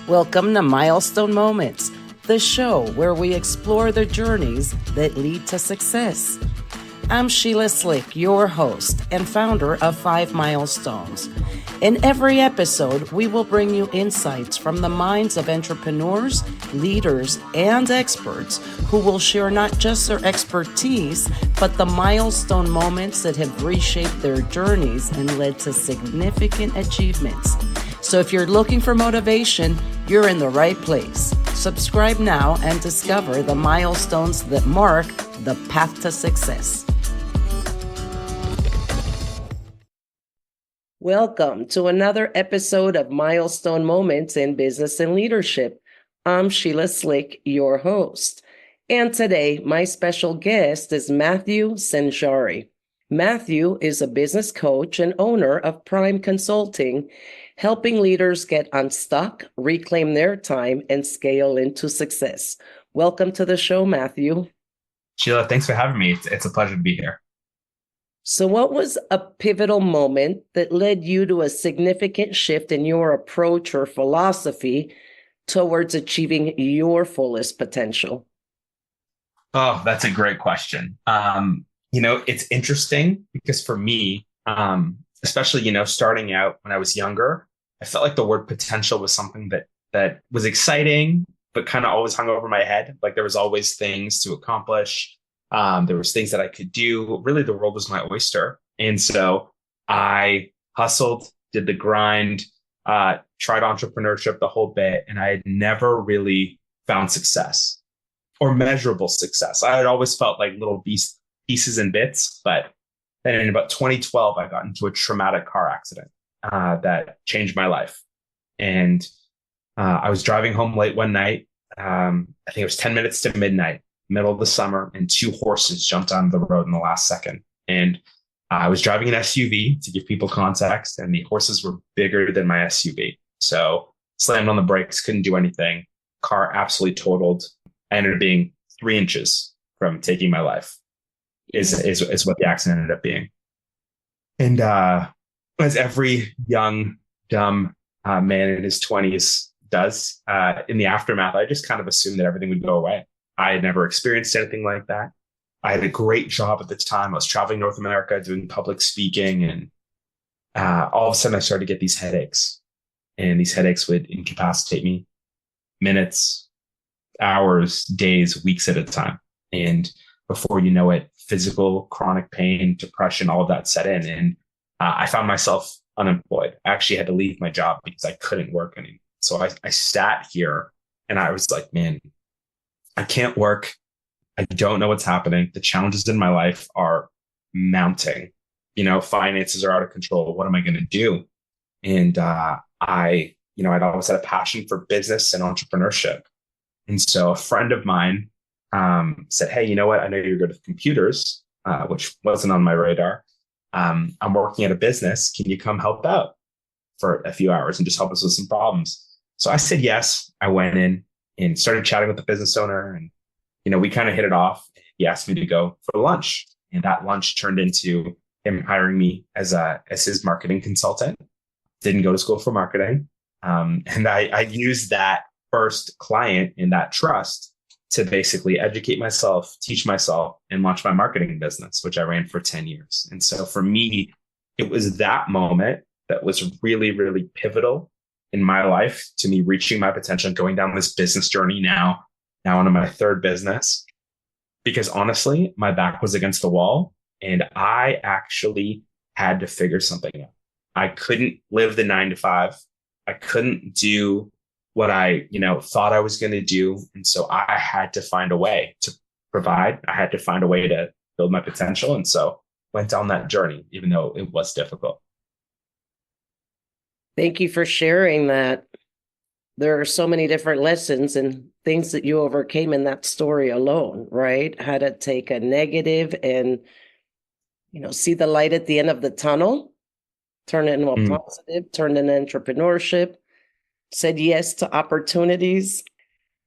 Welcome to Milestone Moments, the show where we explore the journeys that lead to success. I'm Sheila Slick, your host and founder of 5 Milestones. In every episode, we will bring you insights from the minds of entrepreneurs, leaders, and experts who will share not just their expertise, but the milestone moments that have reshaped their journeys and led to significant achievements. So if you're looking for motivation, you're in the right place. Subscribe now and discover the milestones that mark the path to success. Welcome to another episode of Milestone Moments in Business and Leadership. I'm Sheila Slick, your host. And today, my special guest is Matthew Sanjari. Matthew is a business coach and owner of Prime Consulting, helping leaders get unstuck, reclaim their time, and scale into success. Welcome to the show, Matthew. Sheila, thanks for having me. It's a pleasure to be here. So what was a pivotal moment that led you to a significant shift in your approach or philosophy towards achieving your fullest potential? Oh, that's a great question. It's interesting because for me, especially, starting out when I was younger, I felt like the word potential was something that was exciting, but kind of always hung over my head. Like there was always things to accomplish. There was things that I could do. Really, the world was my oyster. And so I hustled, did the grind, tried entrepreneurship, the whole bit. And I had never really found success or measurable success. I had always felt like little pieces and bits. But then in about 2012, I got into a traumatic car accident that changed my life. And I was driving home late one night. I think it was 10 minutes to midnight, middle of the summer, and 2 horses jumped onto the road in the last second. And I was driving an SUV, to give people context, and the horses were bigger than my SUV. So slammed on the brakes, couldn't do anything. Car absolutely totaled. I ended up being 3 inches from taking my life is what the accident ended up being. And as every young, dumb man in his 20s does, in the aftermath, I just kind of assumed that everything would go away. I had never experienced anything like that. I had a great job at the time. I was traveling North America doing public speaking, and all of a sudden I started to get these headaches, and these headaches would incapacitate me minutes, hours, days, weeks at a time. And before you know it, physical, chronic pain, depression, all of that set in. And I found myself unemployed. I actually had to leave my job because I couldn't work anymore. So I sat here and I was like, man, I can't work. I don't know what's happening. The challenges in my life are mounting. Finances are out of control. What am I going to do? And I'd always had a passion for business and entrepreneurship. And so a friend of mine said, hey, you know what? I know you're good with computers, which wasn't on my radar. I'm working at a business. Can you come help out for a few hours and just help us with some problems? So I said yes. I went in and started chatting with the business owner, and we kind of hit it off. He asked me to go for lunch, and that lunch turned into him hiring me as his marketing consultant. Didn't go to school for marketing, and I used that first client in that trust to basically educate myself, teach myself, and launch my marketing business, which I ran for 10 years. And so for me, it was that moment that was really, really pivotal in my life to me reaching my potential and going down this business journey now into my 3rd business. Because honestly, my back was against the wall and I actually had to figure something out. I couldn't live the 9 to 5. I couldn't do what I, thought I was going to do. And so I had to find a way to provide. I had to find a way to build my potential. And so went down that journey, even though it was difficult. Thank you for sharing that. There are so many different lessons and things that you overcame in that story alone, right? How to take a negative and, see the light at the end of the tunnel, turn it into a positive, turn it into entrepreneurship, said yes to opportunities.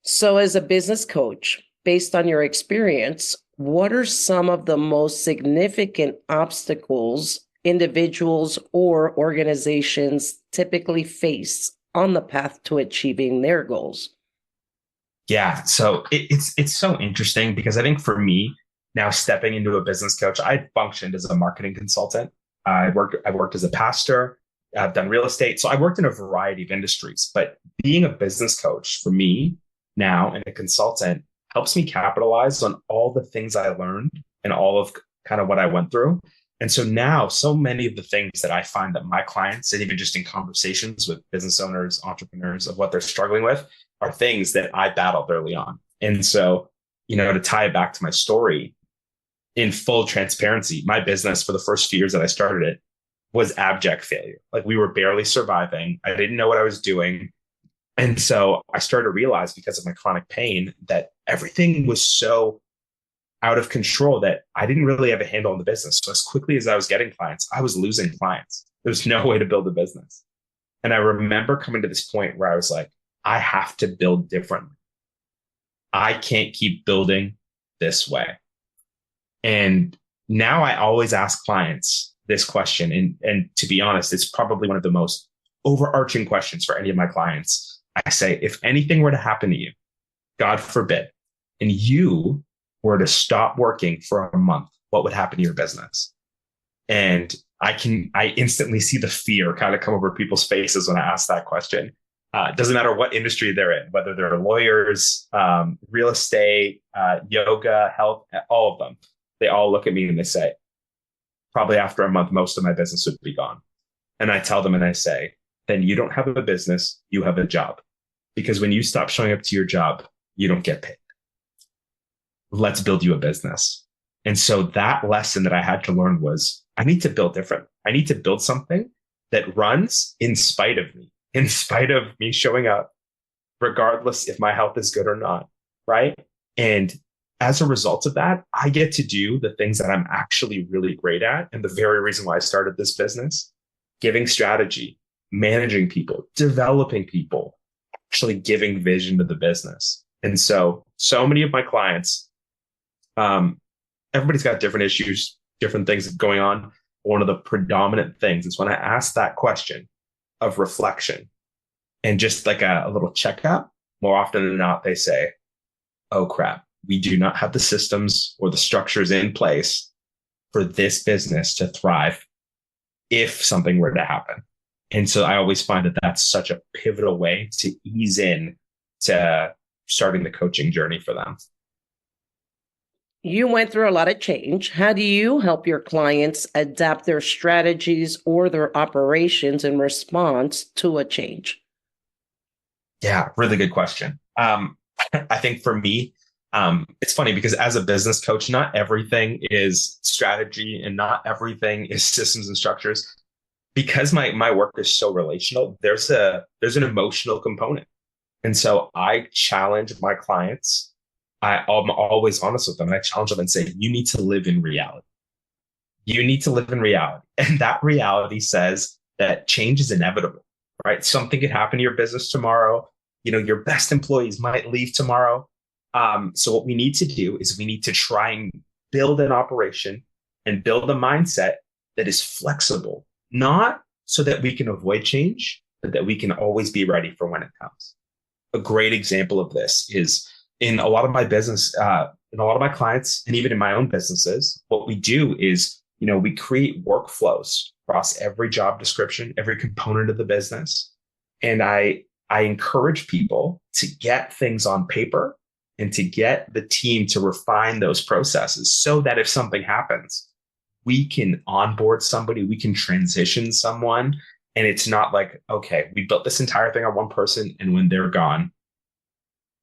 So as a business coach, based on your experience, what are some of the most significant obstacles individuals or organizations typically face on the path to achieving their goals? Yeah. So it's so interesting because I think for me now stepping into a business coach, I functioned as a marketing consultant. I've worked as a pastor. I've done real estate. So I worked in a variety of industries, but being a business coach for me now and a consultant helps me capitalize on all the things I learned and all of kind of what I went through. And so now so many of the things that I find that my clients, and even just in conversations with business owners, entrepreneurs of what they're struggling with, are things that I battled early on. And so, to tie it back to my story, in full transparency, my business for the first few years that I started it was abject failure. Like we were barely surviving. I didn't know what I was doing. And so I started to realize because of my chronic pain that everything was so out of control that I didn't really have a handle on the business. So as quickly as I was getting clients, I was losing clients. There was no way to build a business. And I remember coming to this point where I was like, I have to build differently. I can't keep building this way. And now I always ask clients this question. And to be honest, it's probably one of the most overarching questions for any of my clients. I say, if anything were to happen to you, God forbid, and you were to stop working for a month, what would happen to your business? And I instantly see the fear kind of come over people's faces when I ask that question. It doesn't matter what industry they're in, whether they're lawyers, real estate, yoga, health, all of them. They all look at me and they say, probably after a month, most of my business would be gone. And I tell them and I say, then you don't have a business, you have a job. Because when you stop showing up to your job, you don't get paid. Let's build you a business. And so that lesson that I had to learn was I need to build different. I need to build something that runs in spite of me, in spite of me showing up, regardless if my health is good or not. Right. And as a result of that, I get to do the things that I'm actually really great at. And the very reason why I started this business, giving strategy, managing people, developing people, actually giving vision to the business. And so many of my clients, everybody's got different issues, different things going on. One of the predominant things is when I ask that question of reflection and just like a little checkup, more often than not, they say, oh crap, we do not have the systems or the structures in place for this business to thrive if something were to happen. And so I always find that that's such a pivotal way to ease in to starting the coaching journey for them. You went through a lot of change. How do you help your clients adapt their strategies or their operations in response to a change? Yeah, really good question. I think for me, it's funny because as a business coach, not everything is strategy and not everything is systems and structures. Because my work is so relational, there's an emotional component. And so I challenge my clients. I'm always honest with them. And I challenge them and say, you need to live in reality. You need to live in reality. And that reality says that change is inevitable, right? Something could happen to your business tomorrow. Your best employees might leave tomorrow. So what we need to do is we need to try and build an operation and build a mindset that is flexible, not so that we can avoid change, but that we can always be ready for when it comes. A great example of this is in a lot of my business, in a lot of my clients, and even in my own businesses, what we do is, we create workflows across every job description, every component of the business. And I encourage people to get things on paper and to get the team to refine those processes so that if something happens, we can onboard somebody, we can transition someone. And it's not like, okay, we built this entire thing on one person and when they're gone,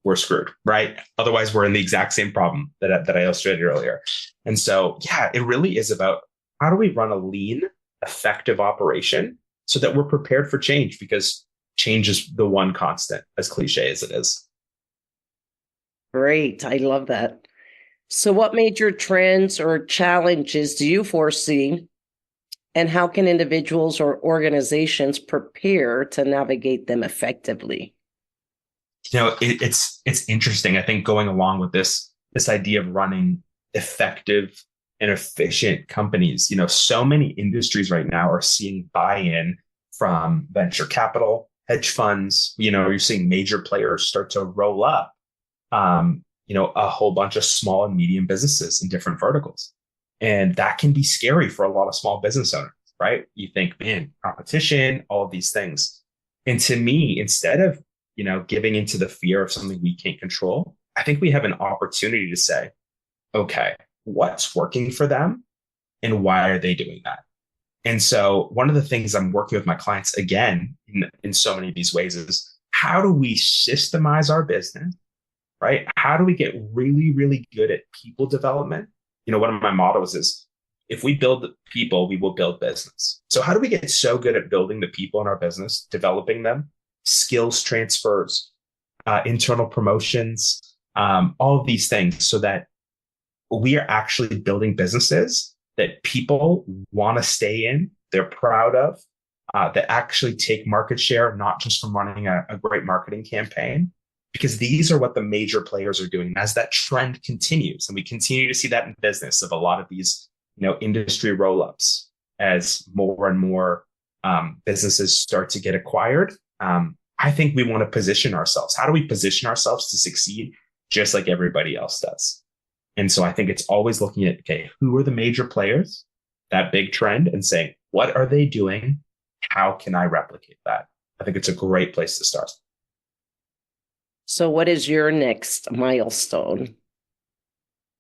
we're screwed, right? Otherwise, we're in the exact same problem that I illustrated earlier. And so, yeah, it really is about how do we run a lean, effective operation so that we're prepared for change, because change is the one constant, as cliche as it is. Great. I love that. So what major trends or challenges do you foresee, and how can individuals or organizations prepare to navigate them effectively? It's interesting. I think going along with this idea of running effective and efficient companies, so many industries right now are seeing buy-in from venture capital, hedge funds, you're seeing major players start to roll up, a whole bunch of small and medium businesses in different verticals. And that can be scary for a lot of small business owners, right? You think, man, competition, all of these things. And to me, instead of, giving into the fear of something we can't control, I think we have an opportunity to say, okay, what's working for them and why are they doing that? And so one of the things I'm working with my clients again in so many of these ways is how do we systemize our business, right? How do we get really, really good at people development? One of my mottos is if we build people, we will build business. So how do we get so good at building the people in our business, developing them, skills transfers, internal promotions, all of these things so that we are actually building businesses that people want to stay in, they're proud of, that actually take market share, not just from running a great marketing campaign, because these are what the major players are doing. As that trend continues, and we continue to see that in business of a lot of these, industry roll-ups, as more and more businesses start to get acquired. I think we want to position ourselves. How do we position ourselves to succeed just like everybody else does? And so I think it's always looking at, okay, who are the major players, that big trend, and saying, what are they doing? How can I replicate that? I think it's a great place to start. So what is your next milestone?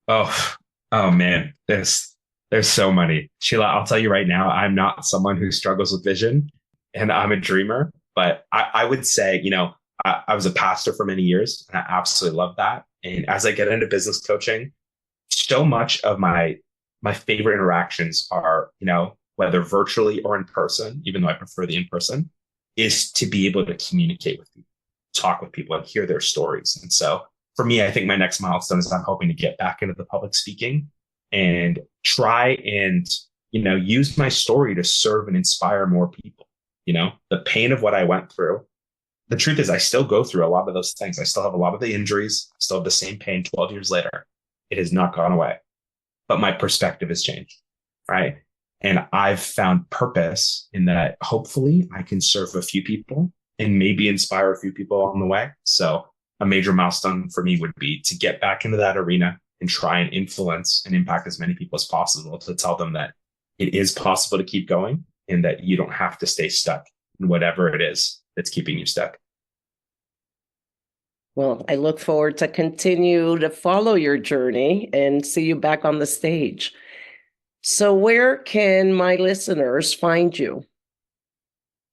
Oh man, there's so many. Sheila, I'll tell you right now, I'm not someone who struggles with vision and I'm a dreamer, but I would say, I was a pastor for many years and I absolutely love that. And as I get into business coaching, so much of my favorite interactions are, whether virtually or in person, even though I prefer the in person, is to be able to communicate with people, talk with people and hear their stories. And so for me, I think my next milestone is I'm hoping to get back into the public speaking and try and, use my story to serve and inspire more people. The pain of what I went through. The truth is I still go through a lot of those things. I still have a lot of the injuries, I still have the same pain 12 years later. It has not gone away, but my perspective has changed, right? And I've found purpose in that. Hopefully I can serve a few people and maybe inspire a few people along the way. So a major milestone for me would be to get back into that arena and try and influence and impact as many people as possible to tell them that it is possible to keep going and that you don't have to stay stuck in whatever it is that's keeping you stuck. Well, I look forward to continue to follow your journey and see you back on the stage. So where can my listeners find you?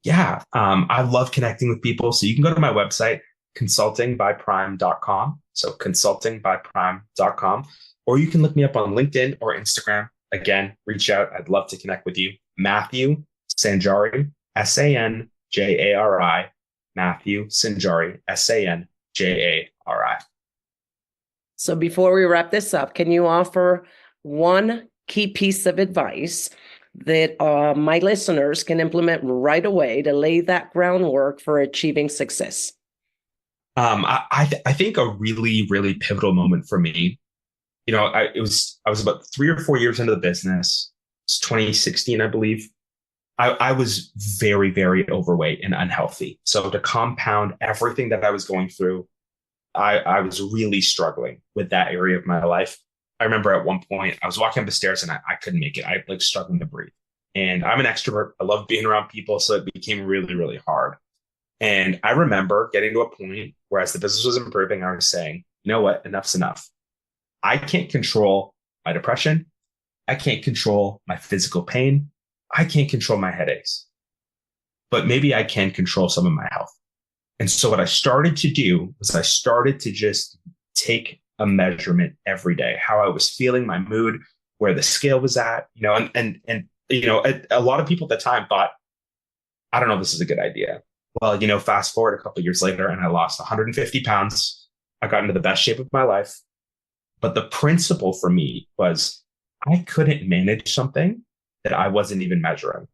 Yeah, I love connecting with people. So you can go to my website, consultingbyprime.com. So consultingbyprime.com, or you can look me up on LinkedIn or Instagram. Again, reach out. I'd love to connect with you. Matthew Sanjari, Sanjari, Matthew Sanjari, Sanjari. So before we wrap this up, can you offer one key piece of advice that my listeners can implement right away to lay that groundwork for achieving success? I think a really, really pivotal moment for me, I was about 3 or 4 years into the business. It's 2016, I believe. I was very, very overweight and unhealthy. So to compound everything that I was going through, I was really struggling with that area of my life. I remember at one point I was walking up the stairs and I couldn't make it. I like struggling to breathe. And I'm an extrovert. I love being around people. So it became really, really hard. And I remember getting to a point where as the business was improving, I was saying, you know what? Enough's enough. I can't control my depression. I can't control my physical pain. I can't control my headaches, but maybe I can control some of my health. And so what I started to do was I started to just take a measurement every day, how I was feeling, my mood, where the scale was at, and a lot of people at the time thought, I don't know if this is a good idea. Well, fast forward a couple of years later and I lost 150 pounds. I got into the best shape of my life. But the principle for me was I couldn't manage something that I wasn't even measuring.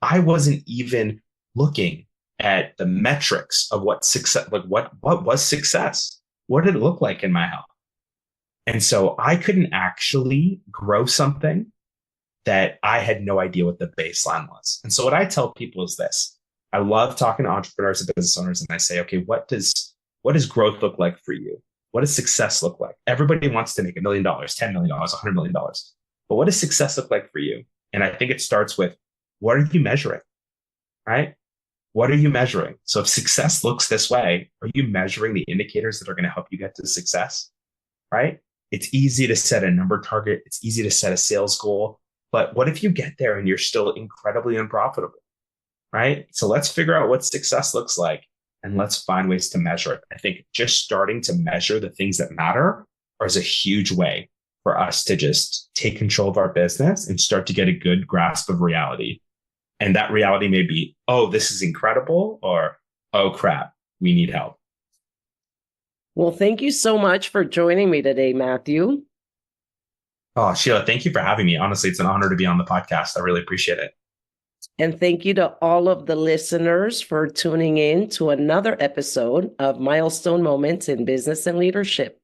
I wasn't even looking at the metrics of what success, like what was success? What did it look like in my health? And so I couldn't actually grow something that I had no idea what the baseline was. And so what I tell people is this: I love talking to entrepreneurs and business owners, and I say, okay, what does growth look like for you? What does success look like? Everybody wants to make $1 million, $10 million, $100 million. But what does success look like for you? And I think it starts with, what are you measuring? Right? What are you measuring? So if success looks this way, are you measuring the indicators that are going to help you get to success? Right? It's easy to set a number target. It's easy to set a sales goal. But what if you get there and you're still incredibly unprofitable? Right? So let's figure out what success looks like and let's find ways to measure it. I think just starting to measure the things that matter is a huge way for us to just take control of our business and start to get a good grasp of reality. And that reality may be, oh, this is incredible, or, oh, crap, we need help. Well, thank you so much for joining me today, Matthew. Oh, Sheila, thank you for having me. Honestly, it's an honor to be on the podcast. I really appreciate it. And thank you to all of the listeners for tuning in to another episode of Milestone Moments in Business and Leadership.